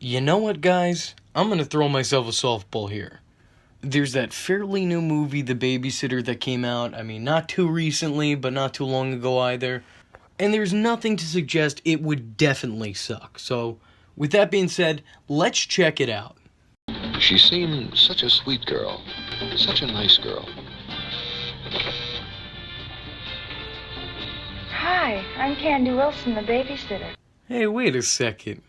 You know what, guys? I'm gonna throw myself a softball here. There's that fairly new movie, The Babysitter, that came out, not too recently, but not too long ago either. And there's nothing to suggest it would definitely suck. So, with that being said, let's check it out. She seemed such a sweet girl, such a nice girl. Hi, I'm Candy Wilson, the babysitter. Hey, wait a second.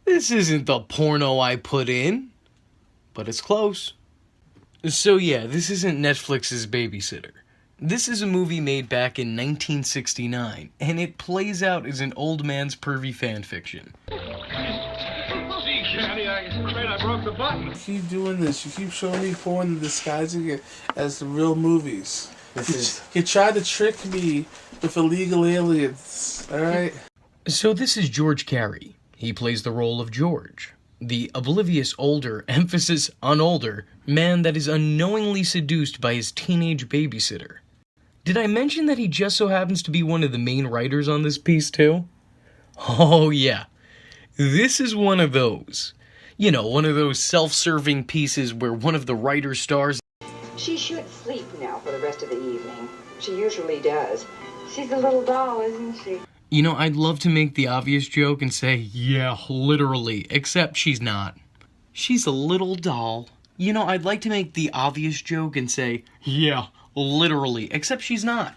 This isn't the porno I put in, but it's close. So yeah, this isn't Netflix's Babysitter. This is a movie made back in 1969, and it plays out as an old man's pervy fanfiction. Gee, Candy, I'm afraid I broke the button. You keep doing this. You keep showing me porn and disguising it as the real movies. You tried to trick me with illegal aliens, alright? So this is George Carey. He plays the role of George, the oblivious older, emphasis on older, man that is unknowingly seduced by his teenage babysitter. Did I mention that he just so happens to be one of the main writers on this piece too? Oh yeah, this is one of those. You know, one of those self-serving pieces where one of the writers stars. She should sleep now for the rest of the evening. She usually does. She's a little doll, isn't she? You know, I'd love to make the obvious joke and say, yeah, literally, except she's not. She's a little doll. You know, I'd like to make the obvious joke and say, yeah, literally, except she's not.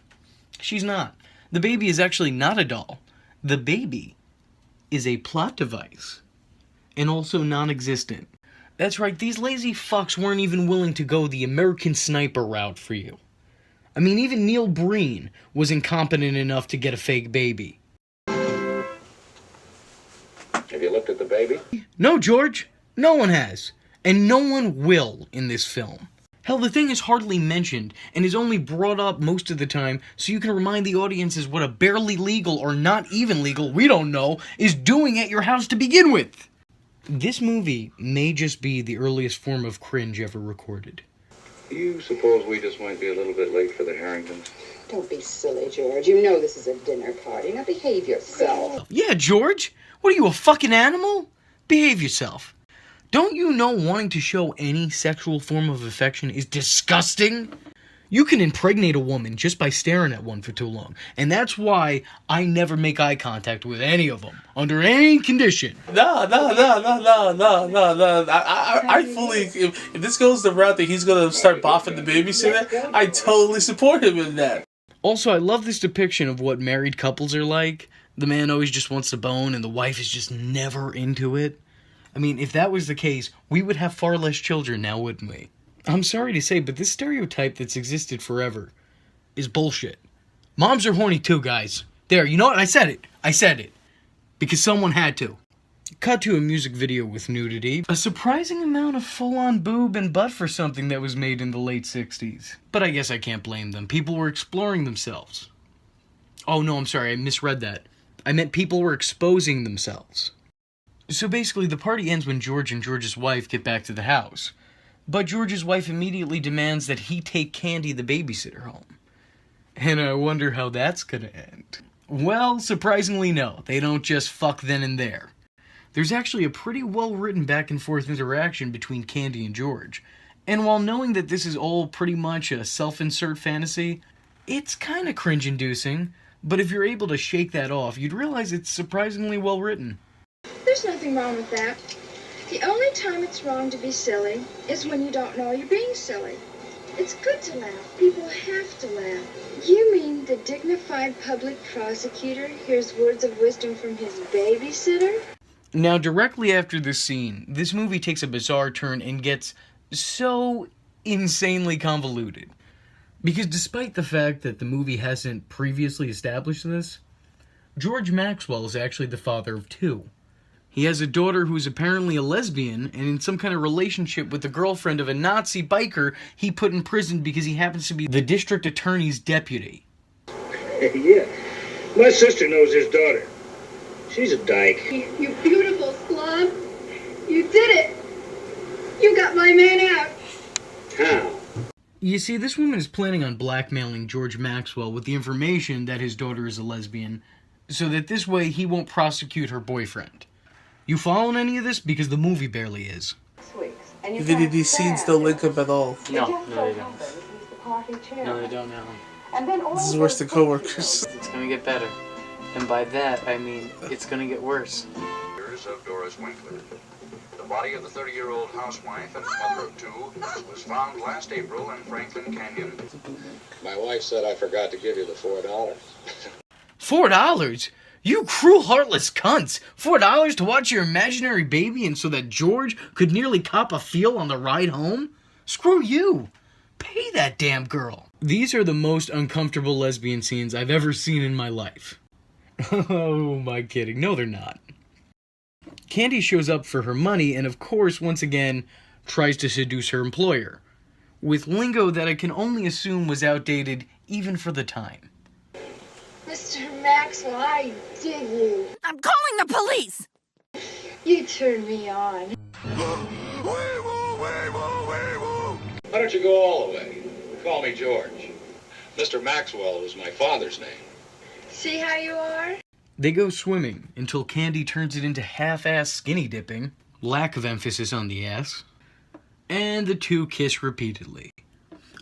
She's not. The baby is actually not a doll. The baby is a plot device. And also non-existent. That's right, these lazy fucks weren't even willing to go the American Sniper route for you. I mean, even Neil Breen was incompetent enough to get a fake baby. Have you looked at the baby? No, George. No one has. And no one will in this film. Hell, the thing is hardly mentioned and is only brought up most of the time so you can remind the audiences what a barely legal or not even legal, we don't know, is doing at your house to begin with. This movie may just be the earliest form of cringe ever recorded. You suppose we just might be a little bit late for the Harringtons? Don't be silly, George. You know this is a dinner party. Now behave yourself. Yeah, George. What are you, a fucking animal? Behave yourself. Don't you know wanting to show any sexual form of affection is disgusting? You can impregnate a woman just by staring at one for too long. And that's why I never make eye contact with any of them, under any condition. No. I fully, if this goes the route that he's going to start boffing the babysitter, I totally support him in that. Also, I love this depiction of what married couples are like. The man always just wants to bone and the wife is just never into it. I mean, if that was the case, we would have far less children now, wouldn't we? I'm sorry to say, but this stereotype that's existed forever is bullshit. Moms are horny too, guys. There, you know what? I said it. Because someone had to. Cut to a music video with nudity. A surprising amount of full-on boob and butt for something that was made in the late 60s. But I guess I can't blame them. People were exploring themselves. Oh no, I'm sorry, I misread that. I meant people were exposing themselves. So basically, the party ends when George and George's wife get back to the house. But George's wife immediately demands that he take Candy, the babysitter, home. And I wonder how that's gonna end. Well, surprisingly no. They don't just fuck then and there. There's actually a pretty well-written back-and-forth interaction between Candy and George. And while knowing that this is all pretty much a self-insert fantasy, it's kinda cringe-inducing. But if you're able to shake that off, you'd realize it's surprisingly well-written. There's nothing wrong with that. The only time it's wrong to be silly is when you don't know you're being silly. It's good to laugh. People have to laugh. You mean the dignified public prosecutor hears words of wisdom from his babysitter? Now, directly after this scene, this movie takes a bizarre turn and gets so insanely convoluted. Because despite the fact that the movie hasn't previously established this, George Maxwell is actually the father of two. He has a daughter who's apparently a lesbian and in some kind of relationship with the girlfriend of a Nazi biker he put in prison because he happens to be the district attorney's deputy. Yeah, my sister knows his daughter. She's a dyke. You beautiful slob. You did it. You got my man out. How? You see, this woman is planning on blackmailing George Maxwell with the information that his daughter is a lesbian, so that this way he won't prosecute her boyfriend. You following any of this? Because the movie barely is. These scenes don't link up at all. No, they don't. No, they don't now. This is worse than Coworkers. It's gonna get better. And by that, I mean, it's gonna get worse. Of Doris Winkler. The body of the 30-year-old housewife and mother of two was found last April in Franklin Canyon. My wife said I forgot to give you the $4. $4? You cruel, heartless cunts! $4 to watch your imaginary baby and so that George could nearly cop a feel on the ride home? Screw you! Pay that damn girl! These are the most uncomfortable lesbian scenes I've ever seen in my life. Oh, my kidding. No, they're not. Candy shows up for her money and, of course, once again, tries to seduce her employer, with lingo that I can only assume was outdated even for the time. Mr. Maxwell, I dig you. I'm calling the police! You turn me on. Why don't you go all the way? Call me George. Mr. Maxwell was my father's name. See how you are? They go swimming until Candy turns it into half-ass skinny dipping, lack of emphasis on the ass, and the two kiss repeatedly.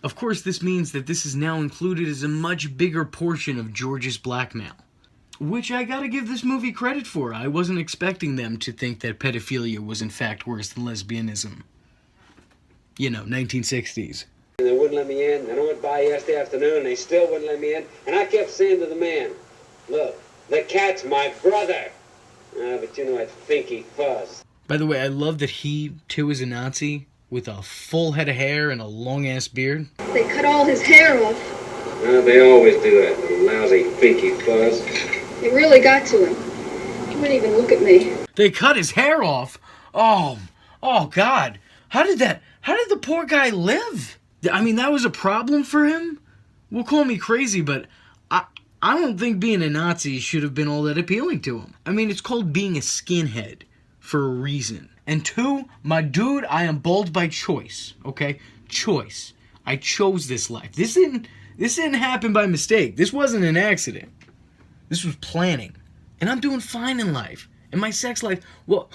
Of course, this means that this is now included as a much bigger portion of George's blackmail, which I gotta give this movie credit for. I wasn't expecting them to think that pedophilia was in fact worse than lesbianism. You know, 1960s. And they wouldn't let me in, and I went by yesterday afternoon, and they still wouldn't let me in, and I kept saying to the man, look, the cat's my brother. But you know, I think he fuzzed. By the way, I love that he, too, is a Nazi with a full head of hair and a long-ass beard. They cut all his hair off. They always do that, the lousy, finky fuzz. It really got to him. He wouldn't even look at me. They cut his hair off? Oh, God. How did the poor guy live? I mean, that was a problem for him? Well, call me crazy, but I don't think being a Nazi should have been all that appealing to him. I mean, it's called being a skinhead for a reason. And two, my dude, I am bald by choice, okay? Choice. I chose this life. This didn't happen by mistake. This wasn't an accident. This was planning. And I'm doing fine in life. And my sex life, well,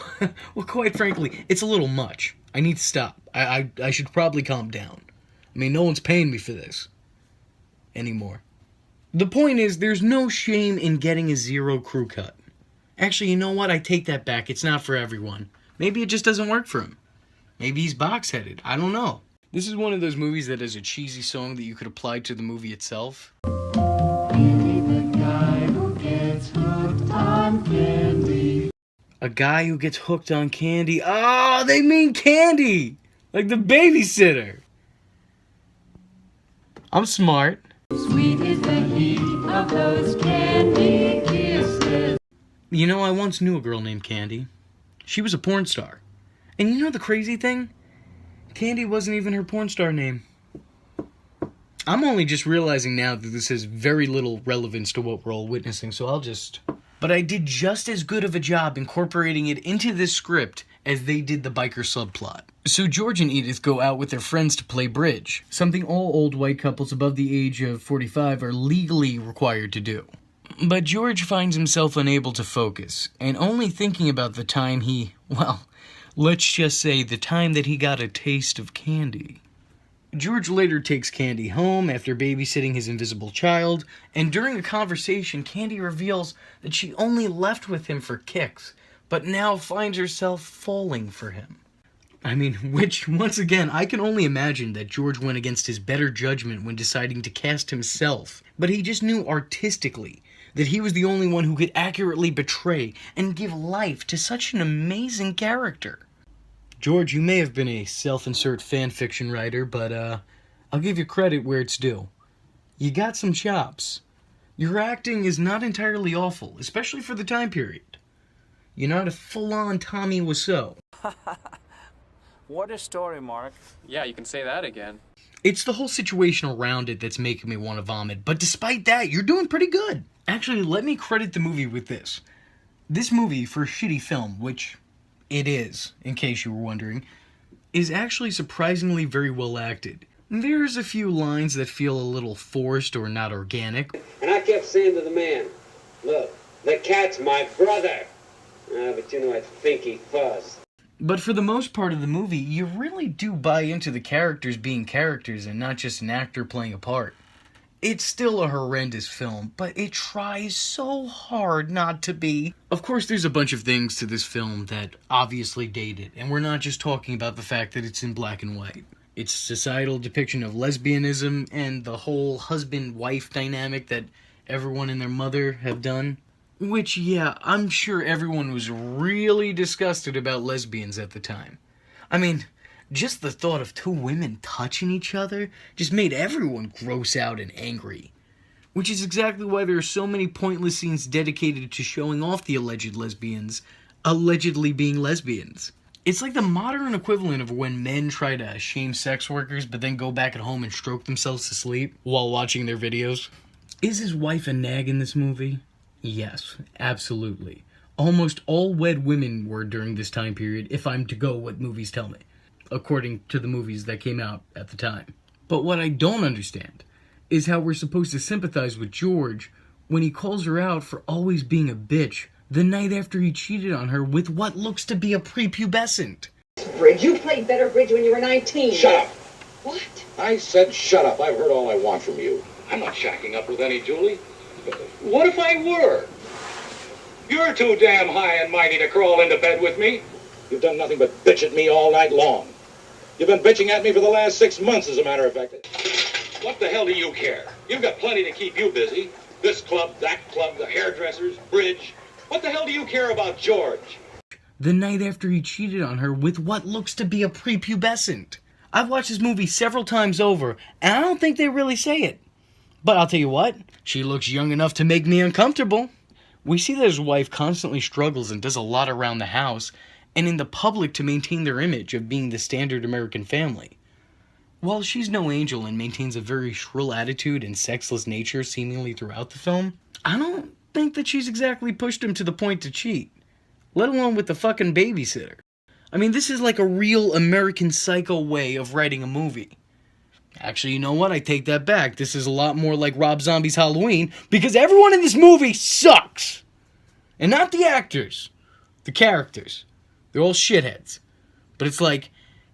quite frankly, it's a little much. I need to stop. I should probably calm down. I mean, no one's paying me for this anymore. The point is, there's no shame in getting a zero crew cut. Actually, you know what? I take that back. It's not for everyone. Maybe it just doesn't work for him. Maybe he's box-headed. I don't know. This is one of those movies that has a cheesy song that you could apply to the movie itself. A guy who gets hooked on candy. Oh, they mean Candy! Like the Babysitter. I'm smart. Sweet is the heat of those candy kisses. You know, I once knew a girl named Candy. She was a porn star. And you know the crazy thing? Candy wasn't even her porn star name. I'm only just realizing now that this has very little relevance to what we're all witnessing, so I'll just... But I did just as good of a job incorporating it into this script as they did the biker subplot. So George and Edith go out with their friends to play bridge, something all old white couples above the age of 45 are legally required to do. But George finds himself unable to focus, and only thinking about the time he, well, let's just say the time that he got a taste of candy. George later takes Candy home after babysitting his invisible child, and during a conversation, Candy reveals that she only left with him for kicks, but now finds herself falling for him. I mean, which, once again, I can only imagine that George went against his better judgment when deciding to cast himself, but he just knew artistically that he was the only one who could accurately betray and give life to such an amazing character. George, you may have been a self-insert fanfiction writer, but I'll give you credit where it's due. You got some chops. Your acting is not entirely awful, especially for the time period. You're not a full-on Tommy Wiseau. What a story, Mark. Yeah, you can say that again. It's the whole situation around it that's making me want to vomit, but despite that, you're doing pretty good. Actually, let me credit the movie with this. This movie, for a shitty film, which it is, in case you were wondering, is actually surprisingly very well acted. There's a few lines that feel a little forced or not organic. And I kept saying to the man, look, the cat's my brother. But you know what? Finky fuzz. But for the most part of the movie, you really do buy into the characters being characters and not just an actor playing a part. It's still a horrendous film, but it tries so hard not to be. Of course, there's a bunch of things to this film that obviously date it, and we're not just talking about the fact that it's in black and white. It's societal depiction of lesbianism and the whole husband-wife dynamic that everyone and their mother have done. Which, yeah, I'm sure everyone was really disgusted about lesbians at the time. I mean, just the thought of two women touching each other just made everyone gross out and angry. Which is exactly why there are so many pointless scenes dedicated to showing off the alleged lesbians allegedly being lesbians. It's like the modern equivalent of when men try to shame sex workers but then go back at home and stroke themselves to sleep while watching their videos. Is his wife a nag in this movie? Yes, absolutely. Almost all wed women were during this time period, if I'm to go what movies tell me, according to the movies that came out at the time. But what I don't understand is how we're supposed to sympathize with George when he calls her out for always being a bitch the night after he cheated on her with what looks to be a prepubescent. Bridge, you played better bridge when you were 19. Shut up. What? I said shut up. I've heard all I want from you. I'm not shacking up with any Julie. What if I were? You're too damn high and mighty to crawl into bed with me. You've done nothing but bitch at me all night long. You've been bitching at me for the last 6 months, as a matter of fact. What the hell do you care? You've got plenty to keep you busy. This club, that club, the hairdressers, bridge. What the hell do you care about George? The night after he cheated on her with what looks to be a prepubescent. I've watched this movie several times over, and I don't think they really say it. But I'll tell you what, she looks young enough to make me uncomfortable. We see that his wife constantly struggles and does a lot around the house, and in the public to maintain their image of being the standard American family. While she's no angel and maintains a very shrill attitude and sexless nature seemingly throughout the film, I don't think that she's exactly pushed him to the point to cheat, let alone with the fucking babysitter. I mean, this is like a real American Psycho way of writing a movie. Actually, you know what? I take that back. This is a lot more like Rob Zombie's Halloween, because everyone in this movie sucks. And not the actors. The characters. They're all shitheads. But it's like,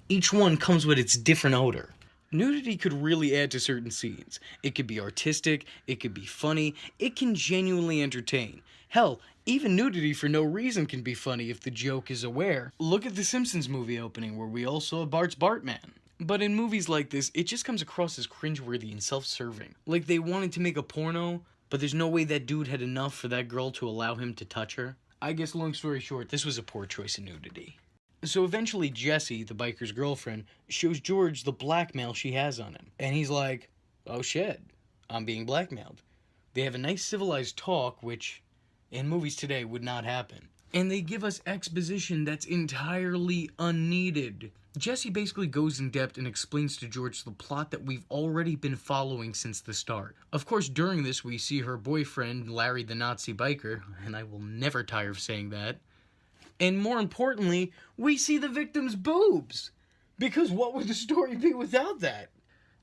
each one comes with its different odor. Nudity could really add to certain scenes. It could be artistic, it could be funny, it can genuinely entertain. Hell, even nudity for no reason can be funny if the joke is aware. Look at the Simpsons movie opening where we all saw Bart's Bartman. But in movies like this, it just comes across as cringeworthy and self-serving. Like they wanted to make a porno, but there's no way that dude had enough for that girl to allow him to touch her. I guess long story short, this was a poor choice in nudity. So eventually Jessie, the biker's girlfriend, shows George the blackmail she has on him. And he's like, oh shit, I'm being blackmailed. They have a nice civilized talk, which in movies today would not happen. And they give us exposition that's entirely unneeded. Jessie basically goes in depth and explains to George the plot that we've already been following since the start. Of course, during this, we see her boyfriend, Larry the Nazi biker, and I will never tire of saying that. And more importantly, we see the victim's boobs. Because what would the story be without that?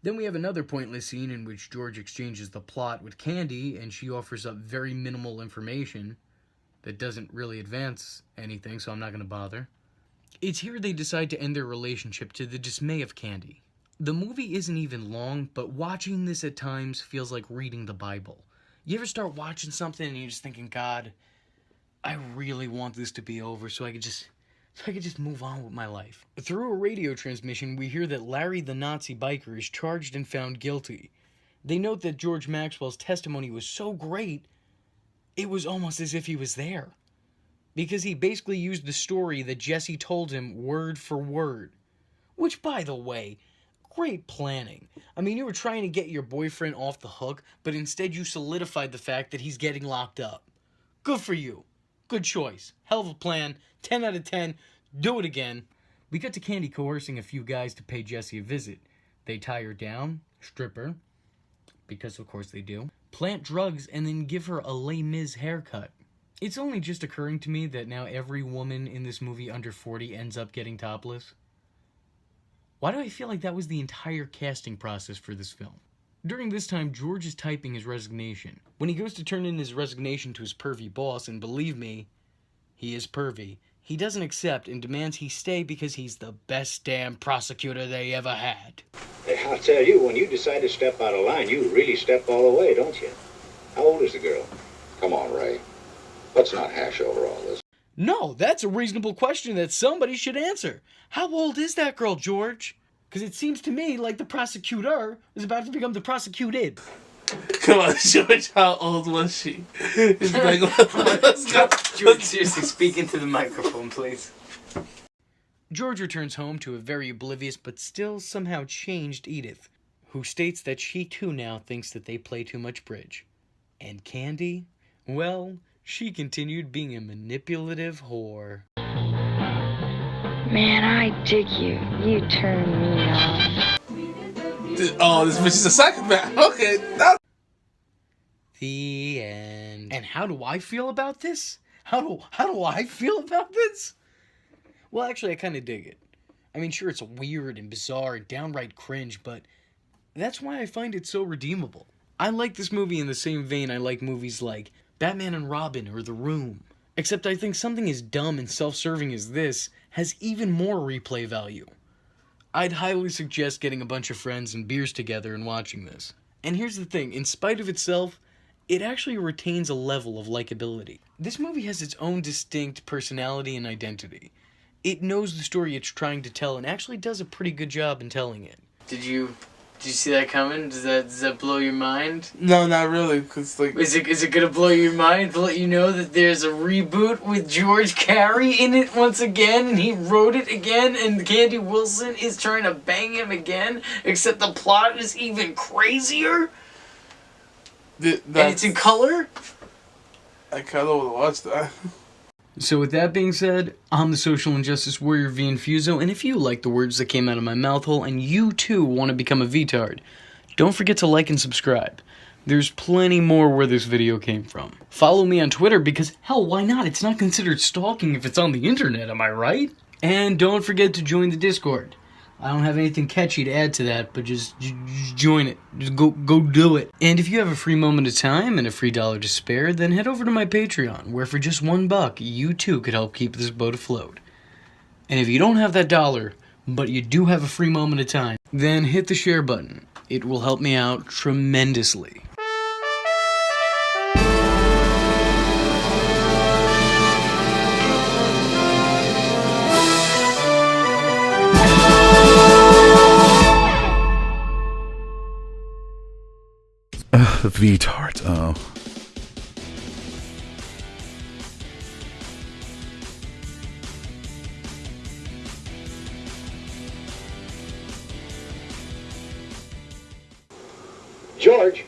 Then we have another pointless scene in which George exchanges the plot with Candy, and she offers up very minimal information that doesn't really advance anything, so I'm not going to bother. It's here they decide to end their relationship to the dismay of Candy. The movie isn't even long, but watching this at times feels like reading the Bible. You ever start watching something and you're just thinking, God, I really want this to be over so I could just move on with my life. Through a radio transmission, we hear that Larry the Nazi biker is charged and found guilty. They note that George Maxwell's testimony was so great, it was almost as if he was there. Because he basically used the story that Jessie told him word for word. Which, by the way, great planning. I mean, you were trying to get your boyfriend off the hook, but instead you solidified the fact that he's getting locked up. Good for you. Good choice. Hell of a plan. 10 out of 10. Do it again. We cut to Candy coercing a few guys to pay Jessie a visit. They tie her down, strip her, because of course they do, plant drugs, and then give her a Les Mis haircut. It's only just occurring to me that now every woman in this movie under 40 ends up getting topless. Why do I feel like that was the entire casting process for this film? During this time, George is typing his resignation. When he goes to turn in his resignation to his pervy boss, and believe me, He is pervy. He doesn't accept and demands he stay because he's the best damn prosecutor they ever had. Hey, I'll tell you, when you decide to step out of line, you really step all the way, don't you? How old is the girl? Come on, Ray. Let's not hash over all this. No, that's a reasonable question that somebody should answer. How old is that girl, George? Because it seems to me like the prosecutor is about to become the prosecuted. Come on, George, how old was she? It's like, let's go. George, seriously, speak into the microphone, please. George returns home to a very oblivious but still somehow changed Edith, who states that she too now thinks that they play too much bridge. And Candy? Well, she continued being a manipulative whore. Man, I dig you. You turn me on. Oh, this bitch is a psychopath. Okay. The end. And how do I feel about this? How do I feel about this? Well, actually, I kind of dig it. I mean, sure, it's weird and bizarre and downright cringe, but that's why I find it so redeemable. I like this movie in the same vein I like movies like Batman and Robin or The Room. Except I think something as dumb and self-serving as this has even more replay value. I'd highly suggest getting a bunch of friends and beers together and watching this. And here's the thing, in spite of itself, it actually retains a level of likability. This movie has its own distinct personality and identity. It knows the story it's trying to tell and actually does a pretty good job in telling it. Did you see that coming? Does that blow your mind? No, not really, cause like. Is it gonna blow your mind to let you know that there's a reboot with George Carey in it once again, and he wrote it again, and Candy Wilson is trying to bang him again, except the plot is even crazier? And it's in color? I kinda wanna watch that. So with that being said, I'm the Social Injustice Warrior V Infuso, and if you like the words that came out of my mouth hole and you too want to become a VTard, don't forget to like and subscribe. There's plenty more where this video came from. Follow me on Twitter because, hell, why not? It's not considered stalking if it's on the internet, am I right? And don't forget to join the Discord. I don't have anything catchy to add to that, but just join it. Just go do it. And if you have a free moment of time and a free $1 to spare, then head over to my Patreon, where for just $1, you too could help keep this boat afloat. And if you don't have that $1, but you do have a free moment of time, then hit the share button. It will help me out tremendously. VTart, oh. George,